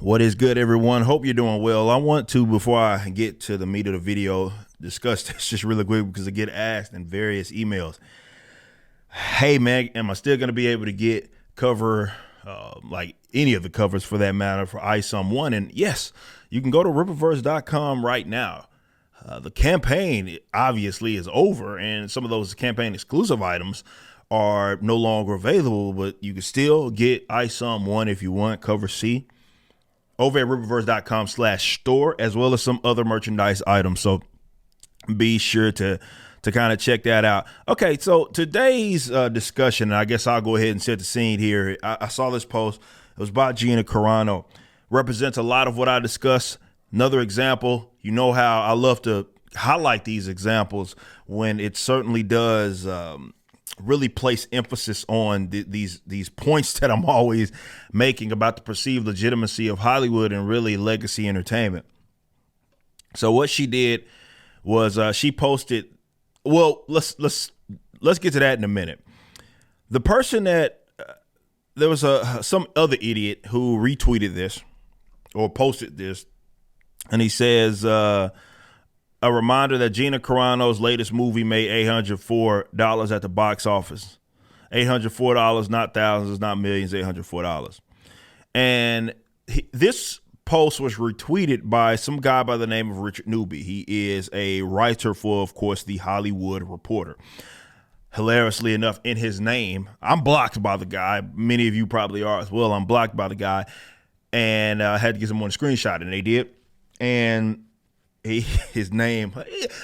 What is good, everyone? Hope you're doing well. I want to, before I get to the meat of the video, discuss this just really quick because I get asked in various emails. Hey, Meg, am I still going to be able to get cover, like any of the covers for that matter, for ISOM 1? And yes, you can go to rippaverse.com right now. The campaign obviously is over, and some of those campaign exclusive items are no longer available, but you can still get ISOM 1 if you want, cover C, over at rippaverse.com/store, as well as some other merchandise items. So be sure to kind of check that out. Okay, so today's discussion, and I guess I'll go ahead and set the scene here. I saw this post. It was by Gina Carano. Represents a lot of what I discuss. Another example, you know how I love to highlight these examples when it certainly does really place emphasis on these points that I'm always making about the perceived legitimacy of Hollywood and really legacy entertainment. So what she did was she posted. Well, let's get to that in a minute. The person that there was some other idiot who retweeted this or posted this, and he says a reminder that Gina Carano's latest movie made $804 at the box office. $804, not thousands, not millions, $804. And this post was retweeted by some guy by the name of Richard Newby. He is a writer for, of course, The Hollywood Reporter. Hilariously enough, in his name, I'm blocked by the guy. Many of you probably are as well. I'm blocked by the guy, and I had to get someone a screenshot, and they did. And his name,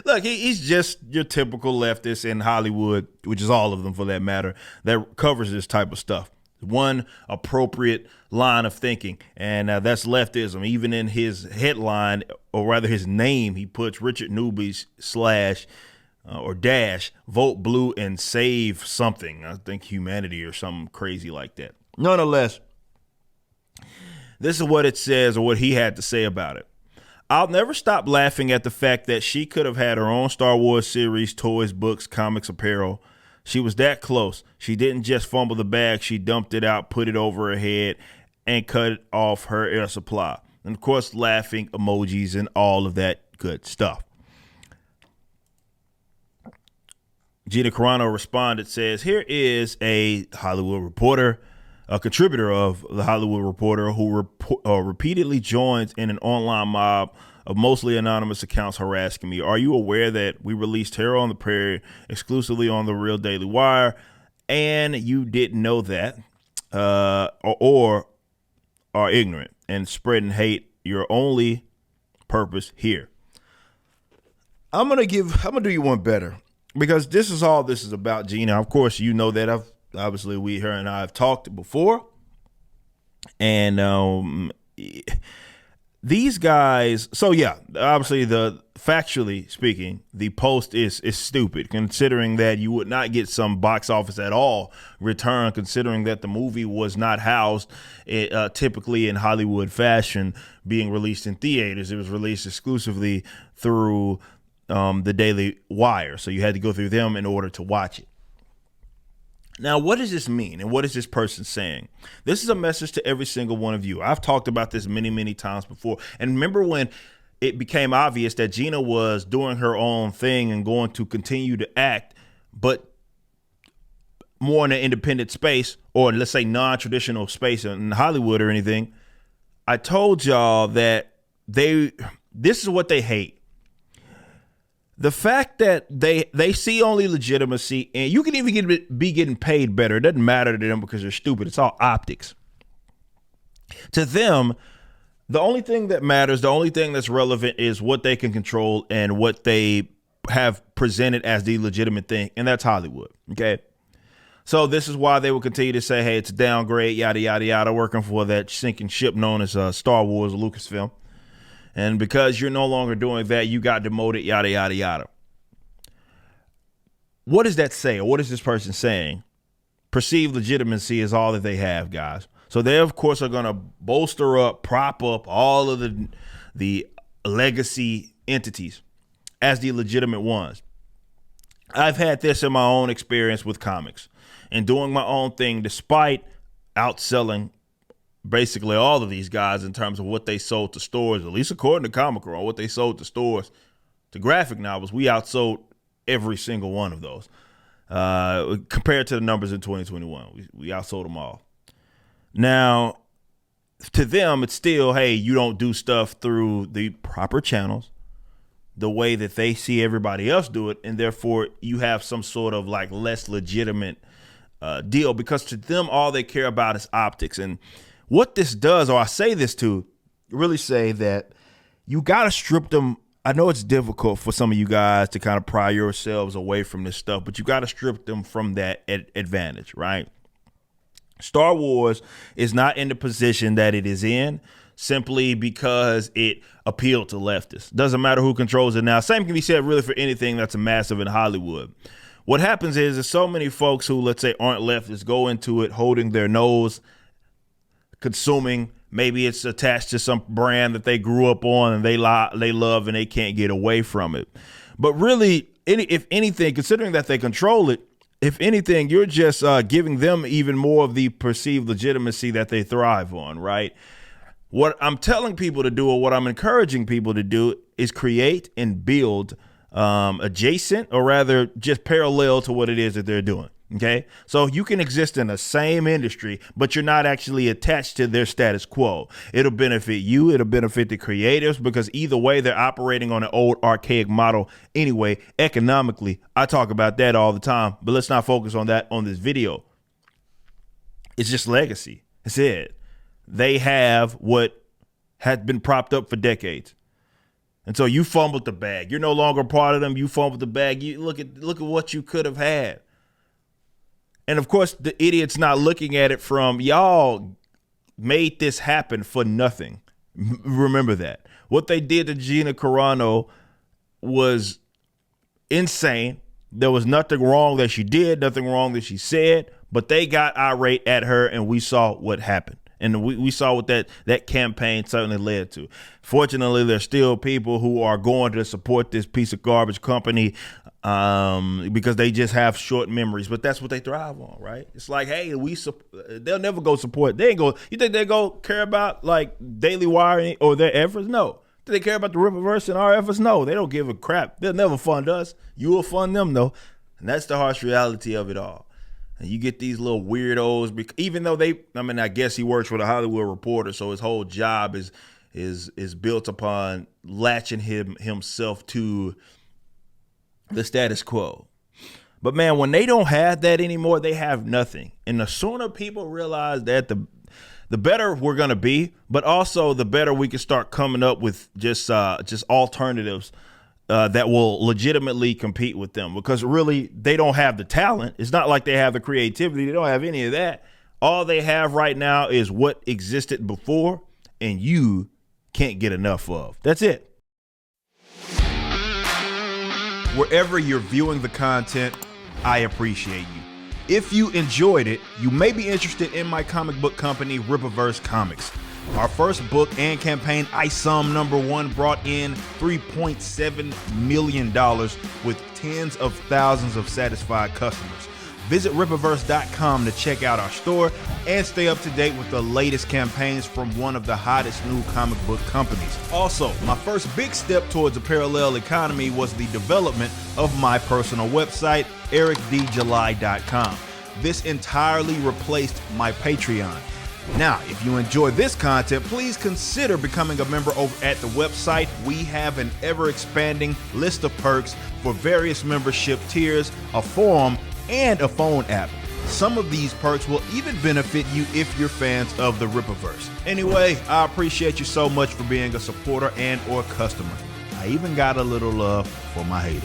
look, he's just your typical leftist in Hollywood, which is all of them for that matter, that covers this type of stuff. One appropriate line of thinking, and that's leftism. Even in his headline, or rather his name, he puts Richard Newby's / or dash, vote blue and save something. I think humanity or something crazy like that. Nonetheless, this is what it says, or what he had to say about it. I'll never stop laughing at the fact that she could have had her own Star Wars series, toys, books, comics, apparel. She was that close. She didn't just fumble the bag. She dumped it out, put it over her head, and cut off her air supply. And, of course, laughing emojis and all of that good stuff. Gina Carano responded, says, here is a Hollywood Reporter, a contributor of the Hollywood Reporter, who repeatedly joins in an online mob of mostly anonymous accounts harassing me. Are you aware that we released Terror on the Prairie exclusively on the Real Daily Wire, and you didn't know that, or are ignorant and spreading hate your only purpose here? I'm gonna do you one better, because this is all this is about, Gina. Of course, you know that obviously her and I have talked before, and these guys. So yeah, obviously, factually speaking, the post is stupid, considering that you would not get some box office at all return, considering that the movie was not housed typically in Hollywood fashion, being released in theaters. It was released exclusively through the Daily Wire, so you had to go through them in order to watch it. Now, what does this mean, and what is this person saying? This is a message to every single one of you. I've talked about this many, many times before. And remember when it became obvious that Gina was doing her own thing and going to continue to act, but more in an independent space, or let's say non-traditional space in Hollywood or anything, I told y'all that this is what they hate. The fact that they see only legitimacy, and you can even be getting paid better. It doesn't matter to them because they're stupid. It's all optics. To them, the only thing that matters, the only thing that's relevant is what they can control and what they have presented as the legitimate thing, and that's Hollywood. Okay. So this is why they will continue to say, hey, it's a downgrade, yada, yada, yada, working for that sinking ship known as Star Wars, Lucasfilm. And because you're no longer doing that, you got demoted, yada, yada, yada. What does that say? Or what is this person saying? Perceived legitimacy is all that they have, guys. So they, of course, are going to bolster up, prop up all of the legacy entities as the legitimate ones. I've had this in my own experience with comics and doing my own thing, despite outselling basically all of these guys in terms of what they sold to stores, at least according to Comic on what they sold to stores, to graphic novels. We outsold every single one of those. Compared to the numbers in 2021, we outsold them all. Now, to them, it's still, hey, you don't do stuff through the proper channels, the way that they see everybody else do it, and therefore you have some sort of like less legitimate deal, because to them, all they care about is optics. And what this does, or I say this to really say that you got to strip them. I know it's difficult for some of you guys to kind of pry yourselves away from this stuff, but you got to strip them from that advantage, right? Star Wars is not in the position that it is in simply because it appealed to leftists. Doesn't matter who controls it now. Same can be said really for anything that's a massive in Hollywood. What happens is so many folks who, let's say, aren't leftists go into it holding their nose, consuming. Maybe it's attached to some brand that they grew up on and they love and they can't get away from it. But really, if anything, considering that they control it, if anything, you're just giving them even more of the perceived legitimacy that they thrive on, right? What I'm telling people to do, or what I'm encouraging people to do, is create and build adjacent, or rather just parallel to what it is that they're doing. Okay, so you can exist in the same industry, but you're not actually attached to their status quo. It'll benefit you. It'll benefit the creatives, because either way, they're operating on an old archaic model anyway. Economically, I talk about that all the time, but let's not focus on that on this video. It's just legacy. That's it. They have what had been propped up for decades. And so you fumbled the bag. You're no longer part of them. You fumbled the bag. You look at what you could have had. And of course, the idiot's not looking at it from, y'all made this happen for nothing. Remember that. What they did to Gina Carano was insane. There was nothing wrong that she did, nothing wrong that she said, but they got irate at her, and we saw what happened. And we saw what that campaign certainly led to. Fortunately, there's still people who are going to support this piece of garbage company because they just have short memories. But that's what they thrive on, right? It's like, hey, they'll never go support. They ain't go. You think they go care about like Daily Wire or their efforts? No. Do they care about the Rippaverse and our efforts? No. They don't give a crap. They'll never fund us. You will fund them though, and that's the harsh reality of it all. And you get these little weirdos, even though I guess he works for the Hollywood Reporter, so his whole job is built upon latching himself to the status quo. But man, when they don't have that anymore, they have nothing. And the sooner people realize that, the better we're gonna be, but also the better we can start coming up with just alternatives that will legitimately compete with them, because really they don't have the talent. It's not like they have the creativity. They don't have any of that. All they have right now is what existed before, and you can't get enough of. That's it. Wherever you're viewing the content, I appreciate you. If you enjoyed it, you may be interested in my comic book company, Rippaverse Comics. Our first book and campaign, ISOM #1, brought in $3.7 million with tens of thousands of satisfied customers. Visit Rippaverse.com to check out our store and stay up to date with the latest campaigns from one of the hottest new comic book companies. Also, my first big step towards a parallel economy was the development of my personal website, ericdjuly.com. This entirely replaced my Patreon. Now, if you enjoy this content, please consider becoming a member over at the website. We have an ever-expanding list of perks for various membership tiers, a forum, and a phone app. Some of these perks will even benefit you if you're fans of the Rippaverse. Anyway, I appreciate you so much for being a supporter and or customer. I even got a little love for my haters.